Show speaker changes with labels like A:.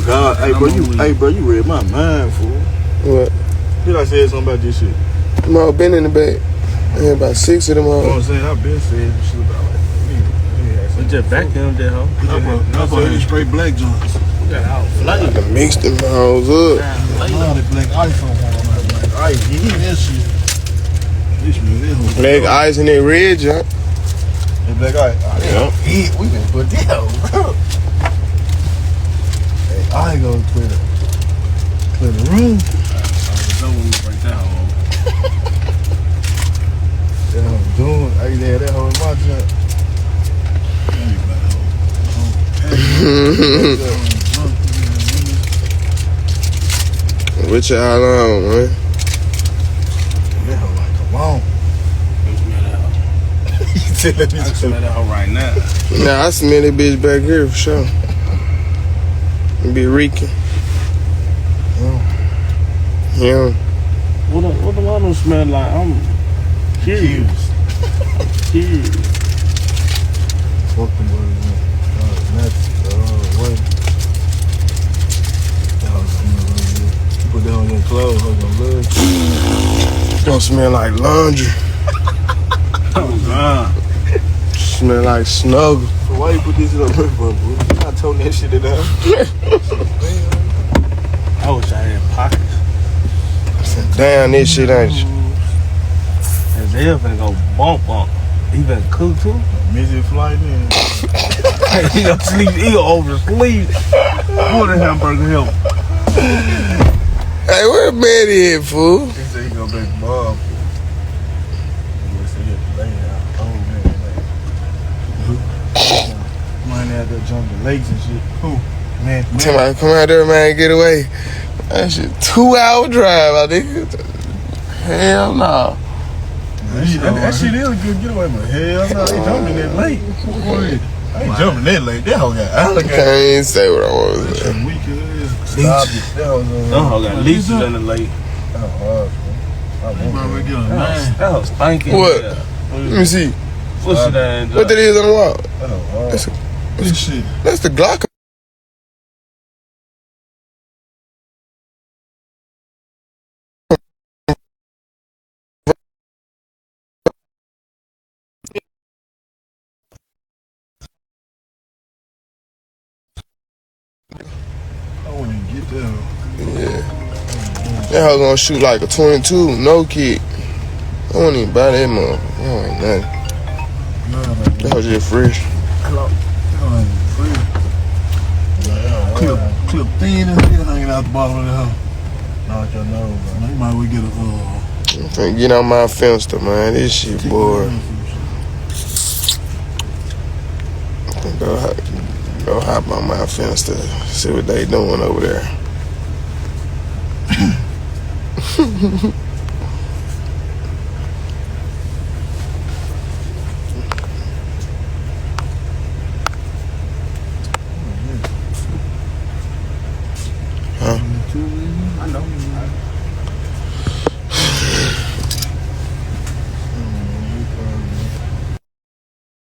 A: God, hey bro, you read my mind, fool.
B: What?
A: Did I say something about this shit?
B: Them all been in the bag. I had about 6 of them all.
A: You know what I'm saying? I've been saying shit about like,
C: we just vacuumed that hoe.
A: I bought these straight black joints.
C: We got out flavor.
B: I mixed them hoes up.
A: Nah, the black ice on one. Black ice, that shit. This man,
B: Black ice and that red junk.
A: The black ice.
B: Yeah.
A: We can put that out, bro. Hey, I ain't gonna clear the room.
C: Right there, hoe.
A: That hoe doing. I ain't had that hoe in my junk.
B: What y'all on, man?
A: That hoe like, come on.
C: I can smell that hoe right now.
B: Nah, I smell that bitch back here for sure. It be reeking. Yeah.
C: What the one smell like? I'm curious.
A: Fuck them boys, man. Put that on your clothes, hold on, look.
B: Don't smell like laundry.
C: Oh, God.
B: Smell like snuggle.
A: So why you put this in a river, bro? You not toting that shit in there.
C: I wish I had pockets.
B: Damn, this shit ain't you.
C: And they're finna go bump. He been cooked too.
A: Midget flight in.
C: He gonna sleep. He gonna oversleep. What the hamburger help?
B: Hey, where Betty at, fool?
A: He said he gonna make Bob. He said he had to lay down. Oh, man. Mine out there jumping the lakes and shit. Who? Man.
B: Somebody come out there, man, get away. That shit 2-hour drive, I think. Hell no.
A: That shit is a good getaway, but hell no, they jumping that lake. I ain't jumping that lake. That hoe got alligator.
B: I can't even say what I want to say.
A: That weak ass. Stop it. That hoe
C: Got leeches in the lake.
A: That hoe
C: That hoe stinking.
B: What?
C: Yeah.
B: Let me see.
C: What's your name?
B: What that is on the wall?
A: This shit.
B: That's the Glock.
A: I wouldn't even get that.
B: Yeah. That hoe gonna shoot like a 22, no kick. I won't even buy that motherfucker. That ain't nothing. That was just fresh.
A: Clip thin and shit hanging out the bottom of the house. Knock your nose, bro. You might well get a
B: I'm finna get on my Finster, man. This shit bored. Go hop on my Finster. See what they doing over there.